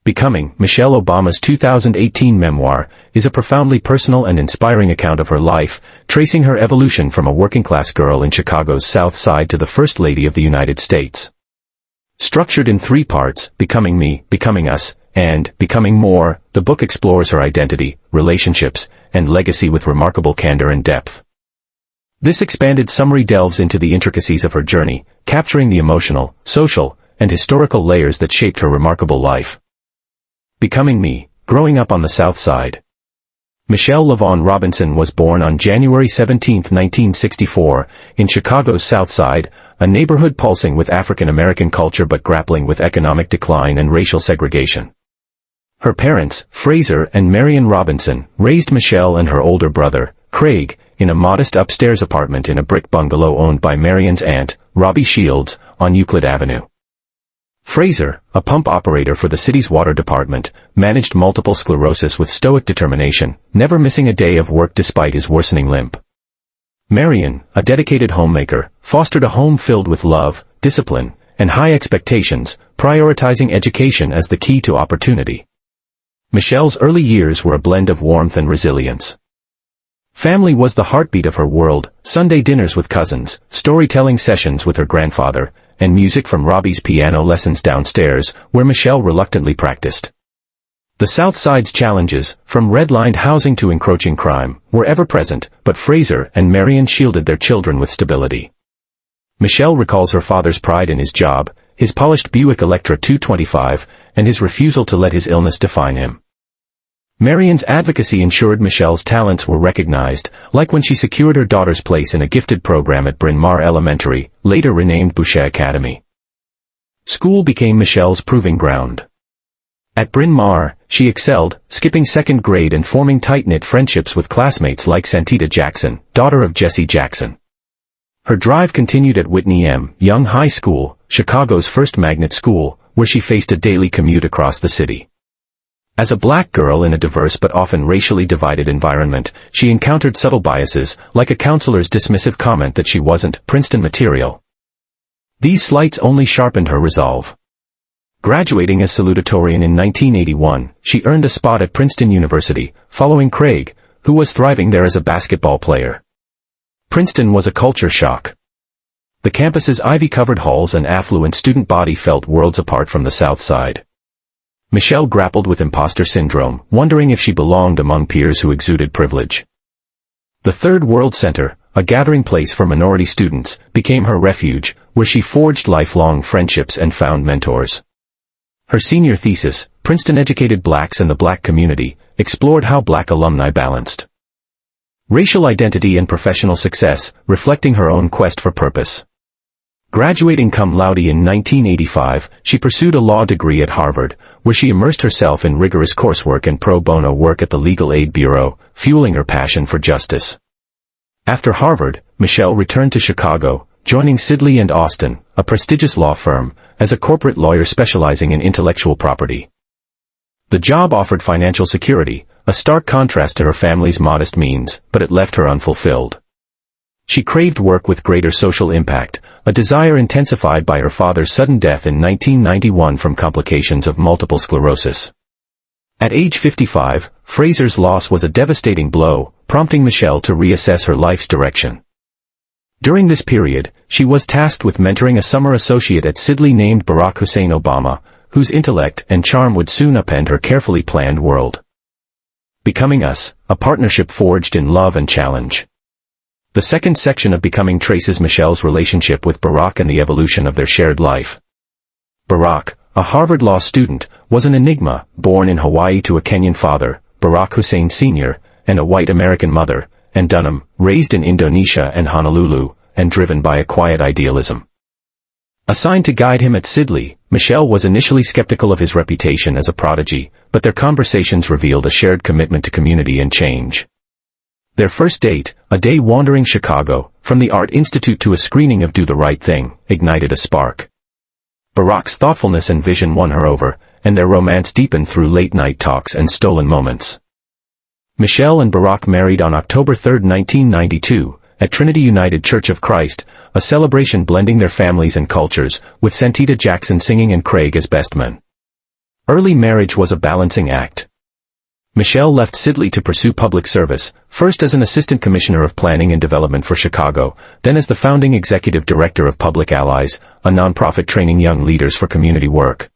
Becoming, Michelle Obama's 2018 memoir, is a profoundly personal and inspiring account of her life, tracing her evolution from a working-class girl in Chicago's South Side to the First Lady of the United States. Structured in 3 parts, Becoming Me, Becoming Us, and Becoming More, the book explores her identity, relationships, and legacy with remarkable candor and depth. This expanded summary delves into the intricacies of her journey, capturing the emotional, social, and historical layers that shaped her remarkable life. Becoming Me, Growing Up on the South Side. Michelle LaVaughn Robinson was born on January 17, 1964, in Chicago's South Side, a neighborhood pulsing with African-American culture but grappling with economic decline and racial segregation. Her parents, Fraser and Marion Robinson, raised Michelle and her older brother, Craig, in a modest upstairs apartment in a brick bungalow owned by Marion's aunt, Robbie Shields, on Euclid Avenue. Fraser, a pump operator for the city's water department, managed multiple sclerosis with stoic determination, never missing a day of work despite his worsening limp. Marion, a dedicated homemaker, fostered a home filled with love, discipline, and high expectations, prioritizing education as the key to opportunity. Michelle's early years were a blend of warmth and resilience. Family was the heartbeat of her world, Sunday dinners with cousins, storytelling sessions with her grandfather, and music from Robbie's piano lessons downstairs, where Michelle reluctantly practiced. The South Side's challenges, from redlined housing to encroaching crime, were ever present, but Fraser and Marion shielded their children with stability. Michelle recalls her father's pride in his job, his polished Buick Electra 225, and his refusal to let his illness define him. Marion's advocacy ensured Michelle's talents were recognized, like when she secured her daughter's place in a gifted program at Bryn Mawr Elementary, later renamed Boucher Academy. School became Michelle's proving ground. At Bryn Mawr, she excelled, skipping second grade and forming tight-knit friendships with classmates like Santita Jackson, daughter of Jesse Jackson. Her drive continued at Whitney M. Young High School, Chicago's first magnet school, where she faced a daily commute across the city. As a black girl in a diverse but often racially divided environment, she encountered subtle biases, like a counselor's dismissive comment that she wasn't Princeton material. These slights only sharpened her resolve. Graduating as salutatorian in 1981, she earned a spot at Princeton University, following Craig, who was thriving there as a basketball player. Princeton was a culture shock. The campus's ivy-covered halls and affluent student body felt worlds apart from the South Side. Michelle grappled with imposter syndrome, wondering if she belonged among peers who exuded privilege. The Third World Center, a gathering place for minority students, became her refuge, where she forged lifelong friendships and found mentors. Her senior thesis, Princeton Educated Blacks and the Black Community, explored how black alumni balanced racial identity and professional success, reflecting her own quest for purpose. Graduating cum laude in 1985, she pursued a law degree at Harvard, where she immersed herself in rigorous coursework and pro bono work at the Legal Aid Bureau, fueling her passion for justice. After Harvard, Michelle returned to Chicago, joining Sidley & Austin, a prestigious law firm, as a corporate lawyer specializing in intellectual property. The job offered financial security, a stark contrast to her family's modest means, but it left her unfulfilled. She craved work with greater social impact, a desire intensified by her father's sudden death in 1991 from complications of multiple sclerosis. At age 55, Fraser's loss was a devastating blow, prompting Michelle to reassess her life's direction. During this period, she was tasked with mentoring a summer associate at Sidley named Barack Hussein Obama, whose intellect and charm would soon upend her carefully planned world. Becoming Us, a partnership forged in love and challenge. The second section of Becoming traces Michelle's relationship with Barack and the evolution of their shared life. Barack, a Harvard law student, was an enigma, born in Hawaii to a Kenyan father, Barack Hussein Sr., and a white American mother, and Dunham, raised in Indonesia and Honolulu, and driven by a quiet idealism. Assigned to guide him at Sidley, Michelle was initially skeptical of his reputation as a prodigy, but their conversations revealed a shared commitment to community and change. Their first date, a day wandering Chicago, from the Art Institute to a screening of Do the Right Thing, ignited a spark. Barack's thoughtfulness and vision won her over, and their romance deepened through late-night talks and stolen moments. Michelle and Barack married on October 3, 1992, at Trinity United Church of Christ, a celebration blending their families and cultures, with Santita Jackson singing and Craig as best men. Early marriage was a balancing act. Michelle left Sidley to pursue public service, first as an assistant commissioner of planning and development for Chicago, then as the founding executive director of Public Allies, a nonprofit training young leaders for community work.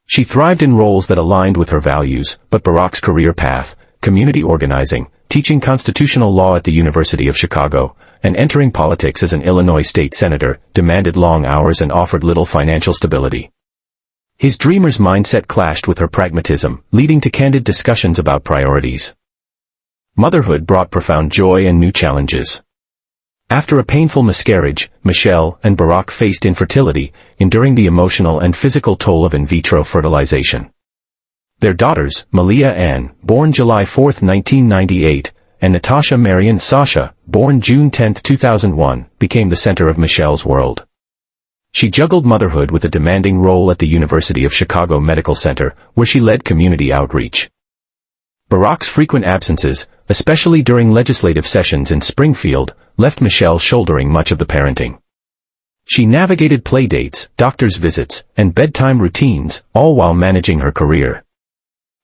She thrived in roles that aligned with her values, but Barack's career path, community organizing, teaching constitutional law at the University of Chicago, and entering politics as an Illinois state senator, demanded long hours and offered little financial stability. His dreamer's mindset clashed with her pragmatism, leading to candid discussions about priorities. Motherhood brought profound joy and new challenges. After a painful miscarriage, Michelle and Barack faced infertility, enduring the emotional and physical toll of in vitro fertilization. Their daughters, Malia Ann, born July 4, 1998, and Natasha Marion Sasha, born June 10, 2001, became the center of Michelle's world. She juggled motherhood with a demanding role at the University of Chicago Medical Center, where she led community outreach. Barack's frequent absences, especially during legislative sessions in Springfield, left Michelle shouldering much of the parenting. She navigated playdates, doctor's visits, and bedtime routines, all while managing her career.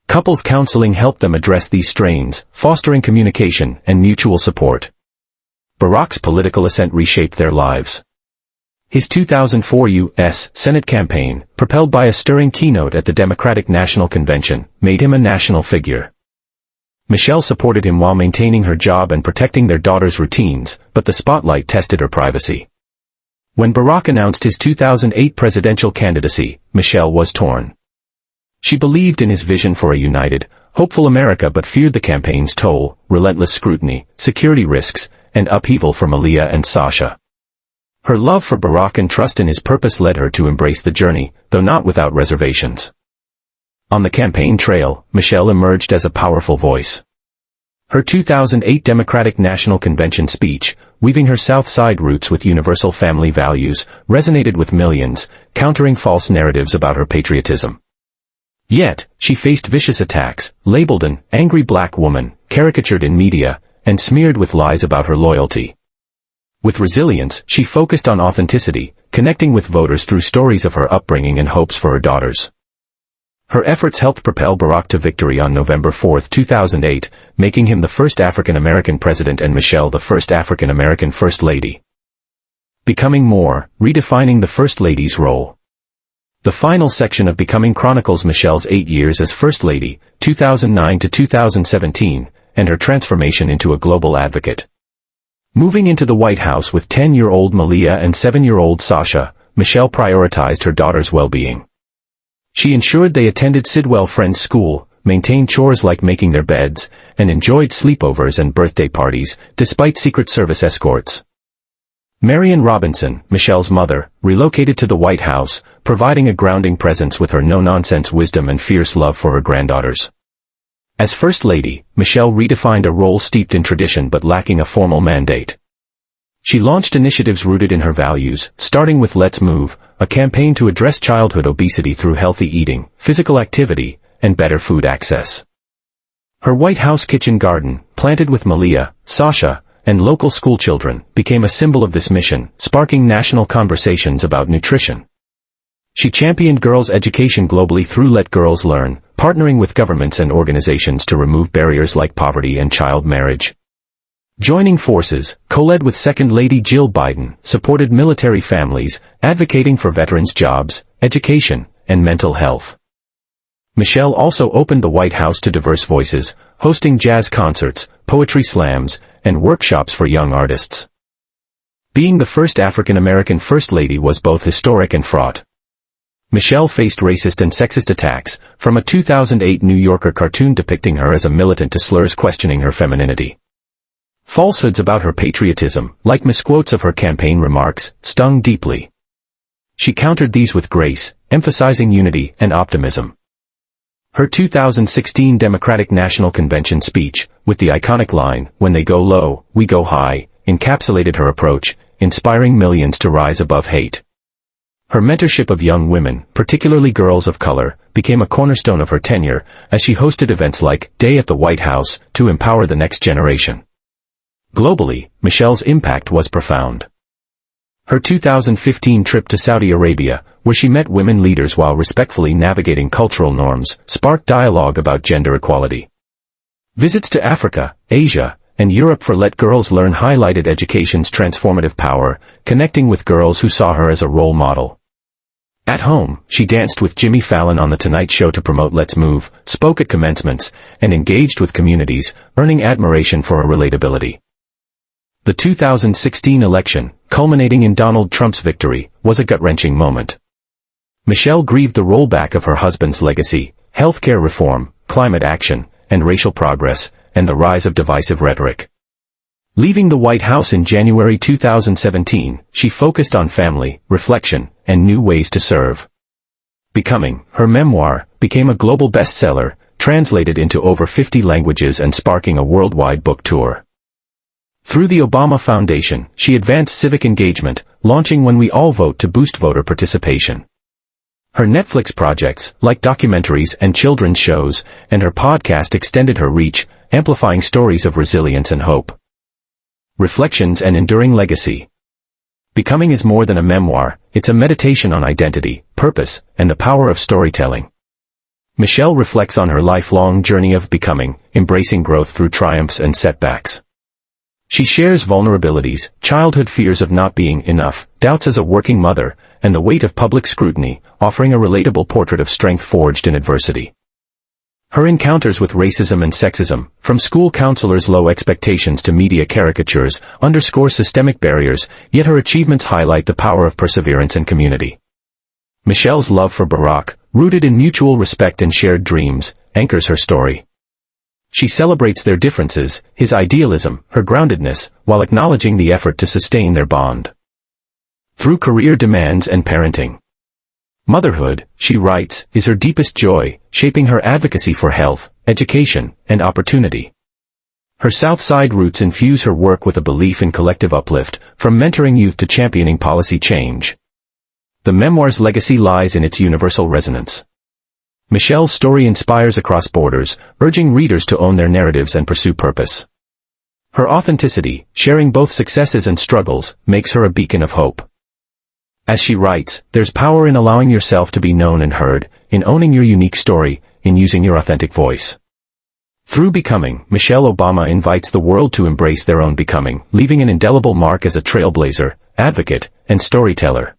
Couples counseling helped them address these strains, fostering communication and mutual support. Barack's political ascent reshaped their lives. His 2004 U.S. Senate campaign, propelled by a stirring keynote at the Democratic National Convention, made him a national figure. Michelle supported him while maintaining her job and protecting their daughter's routines, but the spotlight tested her privacy. When Barack announced his 2008 presidential candidacy, Michelle was torn. She believed in his vision for a united, hopeful America but feared the campaign's toll, relentless scrutiny, security risks, and upheaval for Malia and Sasha. Her love for Barack and trust in his purpose led her to embrace the journey, though not without reservations. On the campaign trail, Michelle emerged as a powerful voice. Her 2008 Democratic National Convention speech, weaving her South Side roots with universal family values, resonated with millions, countering false narratives about her patriotism. Yet, she faced vicious attacks, labeled an angry black woman, caricatured in media, and smeared with lies about her loyalty. With resilience, she focused on authenticity, connecting with voters through stories of her upbringing and hopes for her daughters. Her efforts helped propel Barack to victory on November 4, 2008, making him the first African-American president and Michelle the first African-American First Lady. Becoming More, redefining the First Lady's role. The final section of Becoming chronicles Michelle's 8 years as First Lady, 2009 to 2017, and her transformation into a global advocate. Moving into the White House with 10-year-old Malia and 7-year-old Sasha, Michelle prioritized her daughters' well-being. She ensured they attended Sidwell Friends School, maintained chores like making their beds, and enjoyed sleepovers and birthday parties, despite Secret Service escorts. Marion Robinson, Michelle's mother, relocated to the White House, providing a grounding presence with her no-nonsense wisdom and fierce love for her granddaughters. As First Lady, Michelle redefined a role steeped in tradition but lacking a formal mandate. She launched initiatives rooted in her values, starting with Let's Move, a campaign to address childhood obesity through healthy eating, physical activity, and better food access. Her White House kitchen garden, planted with Malia, Sasha, and local schoolchildren, became a symbol of this mission, sparking national conversations about nutrition. She championed girls' education globally through Let Girls Learn, partnering with governments and organizations to remove barriers like poverty and child marriage. Joining forces, co-led with Second Lady Jill Biden, supported military families, advocating for veterans' jobs, education, and mental health. Michelle also opened the White House to diverse voices, hosting jazz concerts, poetry slams, and workshops for young artists. Being the first African-American First Lady was both historic and fraught. Michelle faced racist and sexist attacks, from a 2008 New Yorker cartoon depicting her as a militant to slurs questioning her femininity. Falsehoods about her patriotism, like misquotes of her campaign remarks, stung deeply. She countered these with grace, emphasizing unity and optimism. Her 2016 Democratic National Convention speech, with the iconic line, "When they go low, we go high," encapsulated her approach, inspiring millions to rise above hate. Her mentorship of young women, particularly girls of color, became a cornerstone of her tenure, as she hosted events like Day at the White House to empower the next generation. Globally, Michelle's impact was profound. Her 2015 trip to Saudi Arabia, where she met women leaders while respectfully navigating cultural norms, sparked dialogue about gender equality. Visits to Africa, Asia, and Europe for Let Girls Learn highlighted education's transformative power, connecting with girls who saw her as a role model. At home, she danced with Jimmy Fallon on The Tonight Show to promote Let's Move, spoke at commencements, and engaged with communities, earning admiration for her relatability. The 2016 election, culminating in Donald Trump's victory, was a gut-wrenching moment. Michelle grieved the rollback of her husband's legacy, healthcare reform, climate action, and racial progress, and the rise of divisive rhetoric. Leaving the White House in January 2017, she focused on family, reflection, and new ways to serve. Becoming, her memoir, became a global bestseller, translated into over 50 languages and sparking a worldwide book tour. Through the Obama Foundation, she advanced civic engagement, launching When We All Vote to boost voter participation. Her Netflix projects, like documentaries and children's shows, and her podcast extended her reach, amplifying stories of resilience and hope. Reflections and enduring legacy. Becoming is more than a memoir, it's a meditation on identity, purpose, and the power of storytelling. Michelle reflects on her lifelong journey of becoming, embracing growth through triumphs and setbacks. She shares vulnerabilities, childhood fears of not being enough, doubts as a working mother, and the weight of public scrutiny, offering a relatable portrait of strength forged in adversity. Her encounters with racism and sexism, from school counselors' low expectations to media caricatures, underscore systemic barriers, yet her achievements highlight the power of perseverance and community. Michelle's love for Barack, rooted in mutual respect and shared dreams, anchors her story. She celebrates their differences, his idealism, her groundedness, while acknowledging the effort to sustain their bond. Through career demands and parenting. Motherhood, she writes, is her deepest joy, shaping her advocacy for health, education, and opportunity. Her Southside roots infuse her work with a belief in collective uplift, from mentoring youth to championing policy change. The memoir's legacy lies in its universal resonance. Michelle's story inspires across borders, urging readers to own their narratives and pursue purpose. Her authenticity, sharing both successes and struggles, makes her a beacon of hope. As she writes, there's power in allowing yourself to be known and heard, in owning your unique story, in using your authentic voice. Through Becoming, Michelle Obama invites the world to embrace their own becoming, leaving an indelible mark as a trailblazer, advocate, and storyteller.